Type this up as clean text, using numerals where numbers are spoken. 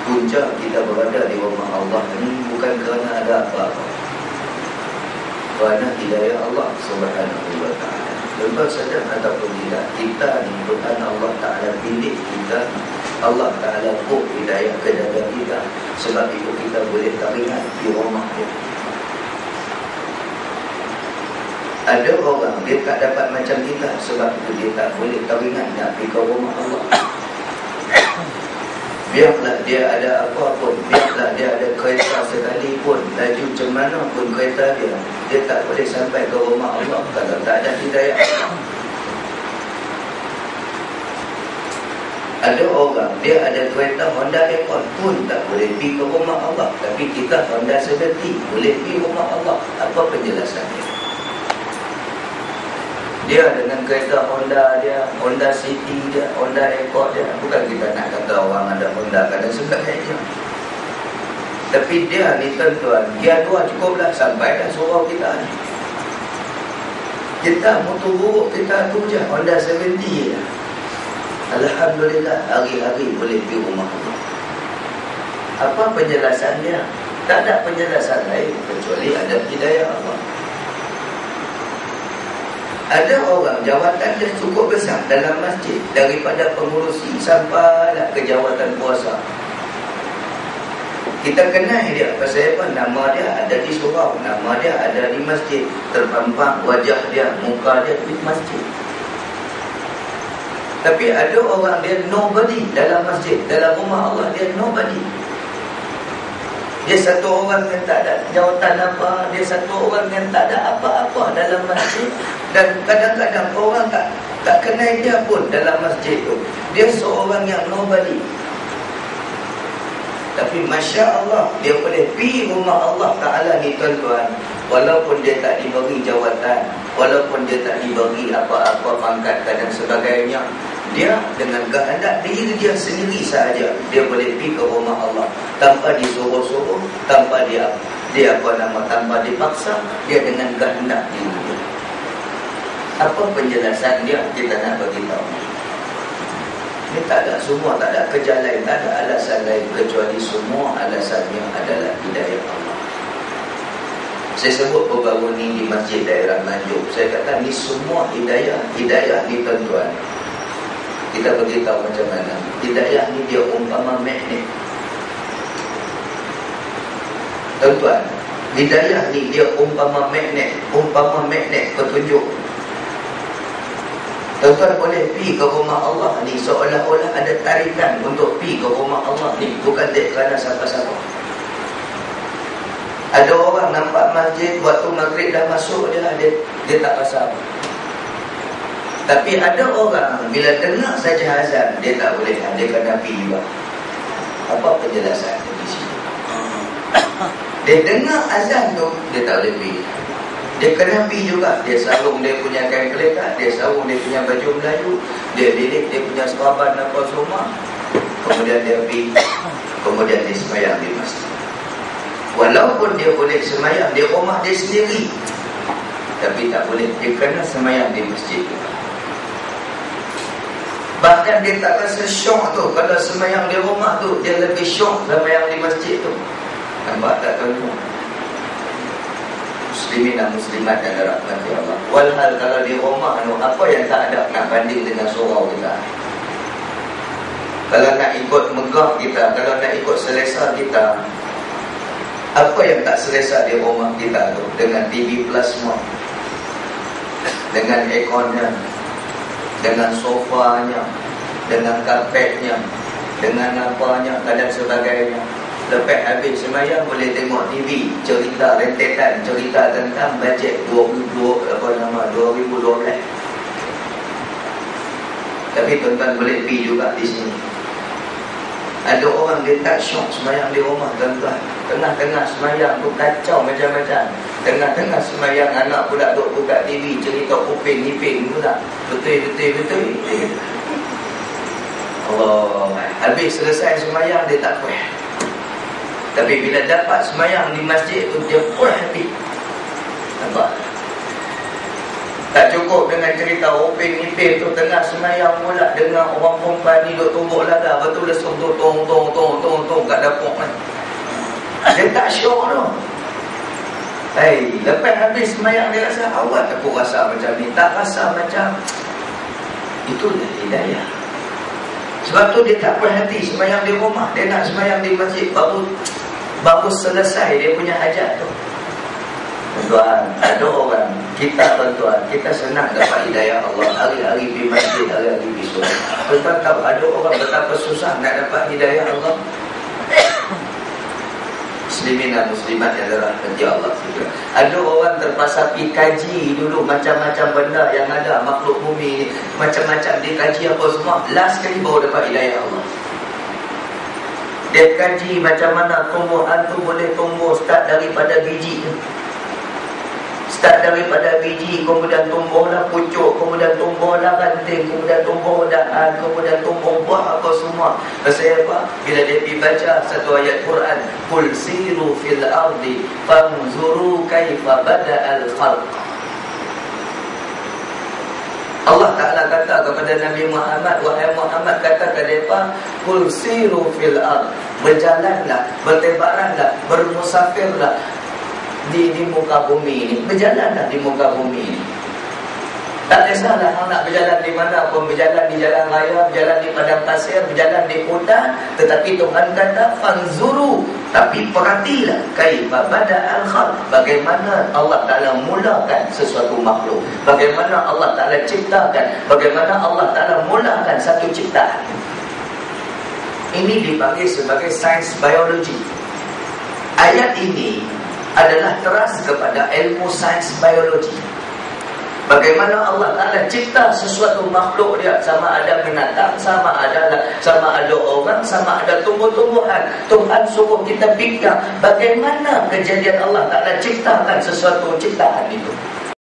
punca kita berada di rumah Allah ini bukan kerana ada apa-apa, kerana hidayah Allah Subhanahu wa ta'ala. Tuan-tuan sadar ataupun tidak, kita ni bukan Allah Ta'ala pilih kita, Allah Ta'ala buk hidayah ke dalam kita. Sebab itu kita boleh teringat di rumah dia. Ada orang dia tak dapat macam kita, sebab itu dia tak boleh teringat nak pergi ke rumah Allah. Biarlah dia ada apa pun, biarlah dia ada kereta sekalipun, laju macam mana pun kereta dia, dia tak boleh sampai ke rumah Allah kalau tak ada hidayah. Ada orang dia ada kereta Honda Accord pun tak boleh pergi ke rumah Allah, tapi kita Honda Seventy boleh pergi rumah Allah. Apa penjelasannya? Dia dengan kereta Honda dia, Honda City dia, Honda Accord dia. Bukan kita nak kata orang ada Honda dan sebagainya, tapi dia ni tuan-tuan, dia dua cukuplah sampai dah surau kita ni. Kita motor buruk kita tu je, Honda 70 je. Alhamdulillah, hari-hari boleh pergi rumah Allah. Apa penjelasan dia? Tak ada penjelasan lain kecuali ada hidayah Allah. Ada orang jawatan dia cukup besar dalam masjid, daripada pengurusi sampailah ke jawatan puasa. Kita kenal dia, pasal apa? Nama dia ada di surau, nama dia ada di masjid, terpampang wajah dia, muka dia di masjid. Tapi ada orang dia nobody dalam masjid, dalam rumah Allah dia nobody. Dia satu orang yang tak ada jawatan apa, dia satu orang yang tak ada apa-apa dalam masjid. Dan kadang-kadang orang tak kenal dia pun dalam masjid tu. Dia seorang yang nobody. Tapi Masya Allah, dia boleh pergi rumah Allah Ta'ala ni tuan-tuan. Walaupun dia tak diberi jawatan, walaupun dia tak diberi apa-apa pangkat dan sebagainya, dia dengan kehendak diri dia sendiri sahaja, dia boleh pergi ke rumah Allah tanpa disuruh-suruh, tanpa tanpa dipaksa, dia dengan kehendak diri dia. Apa penjelasan dia? Kita nak beritahu. Ini tak ada, semua tak ada kerja lain, tak ada alasan lain kecuali semua alasannya adalah hidayah Allah. Saya sebut baru-baru ni di masjid daerah Nganjuk, saya kata ni semua hidayah ni tuan-tuan. Kita beritahu macam mana hidayah ni dia umpama magnet. Tuan-tuan, hidayah ni dia umpama magnet petunjuk. Tuan-tuan boleh pergi ke rumah Allah ni seolah-olah ada tarikan untuk pergi ke rumah Allah ni, bukan dek kerana siapa-siapa. Ada orang nampak masjid waktu maghrib dah masuk, dia tak pasal. Tapi ada orang bila dengar saja azan, dia tak boleh, dia kena pergi juga. Apa penjelasan di sini? Dia dengar azan tu, dia tak boleh pergi. Dia kena pergi juga. Dia sarung dia punya kain kelekat, dia sarung dia punya baju Melayu, dia lilit dia punya seraban apa semua. Kemudian dia pergi, kemudian dia sembahyang di masjid. Walaupun dia boleh sembahyang di rumah dia sendiri, tapi tak boleh, dia kena sembahyang di masjid juga. Bahkan dia tak rasa syok tu kalau sembahyang di rumah tu, dia lebih syok sembahyang di masjid tu. Nampak tak tuan-tuan? Muslimin dan muslimat yang dirahmati Allah. Walhal kalau di rumah tu, apa yang tak ada nak banding dengan surau kita? Kalau nak ikut megah kita, kalau nak ikut selesa kita, apa yang tak selesa di rumah kita tu? Dengan TV plasma, dengan airconnya, dengan sofanya, dengan karpetnya, dengan apanya dan sebagainya. Lepas habis sembahyang boleh tengok TV, cerita rentetan, cerita tentang bajet 2012. Tapi tuan-tuan boleh pergi juga di sini. Ada orang dia tak syok sembahyang di rumah tuan-tuan. Tengah-tengah sembahyang tu kacau macam-macam. Tengah-tengah sembahyang anak pula duk buka TV, cerita Upin Ipin pula. Betul. Allah, habis selesai sembahyang dia tak puas. Tapi bila dapat sembahyang di masjid tu, dia puas hati. Nampak? Tak cukup dengan cerita Upin Ipin tu, tengah sembahyang pula dengar orang perempuan ni duk tumbuk laga. Betul lesung tu tong kat tak syok tu. Lepas habis semayang dia rasa, awak aku rasa macam ni, tak rasa macam. Itulah hidayah. Sebab tu dia tak berhenti semayang di rumah, dia nak semayang di masjid. Baru selesai dia punya hajat tu. Tuan, ada orang, kita tuan, kita senang dapat hidayah Allah. Hari-hari pergi masjid, hari-hari pergi solat. Tuan tahu ada orang betapa susah nak dapat hidayah Allah. Muslimin dan muslimat yang dirahmati Allah juga. Ada orang terpaksa pergi kaji dulu macam-macam benda yang ada makhluk bumi ni, macam-macam dikaji apa semua. Last kali baru dapat hidayah Allah. Dia kaji macam mana tumbuhan tu boleh tumbuh start daripada biji. Start daripada biji, kemudian tumbuhlah pucuk, kemudian tumbuhlah ranting, kemudian tumbuh dahan, kemudian tumbuh buah apa semua. Pasal apa? Bila dia pergi baca satu ayat Quran, qul siru fil ardi fanzuru kaifa bada'al khalq. Allah Ta'ala kata kepada Nabi Muhammad, wahai Muhammad, kata kepada mereka, qul siru fil ard, berjalanlah, bertebaranlah, bermusafirlah di muka bumi ini, berjalanlah di muka bumi ini. Tak kisahlah nak berjalan di mana pun, berjalan di jalan raya, berjalan di padang pasir, berjalan di hutan, tetapi Tuhan kata fanzuru, tapi perhatilah kaifa bada'al khalq, bagaimana Allah Ta'ala mulakan sesuatu makhluk, bagaimana Allah Ta'ala ciptakan, bagaimana Allah Ta'ala mulakan satu ciptaan. Ini dipanggil sebagai sains biologi. Ayat ini adalah teras kepada ilmu sains biologi. Bagaimana Allah Ta'ala cipta sesuatu makhluk dia, sama ada binatang, sama ada orang, sama ada tumbuh-tumbuhan. Tuhan suruh kita fikir bagaimana kejadian Allah Ta'ala ciptakan sesuatu ciptaan itu.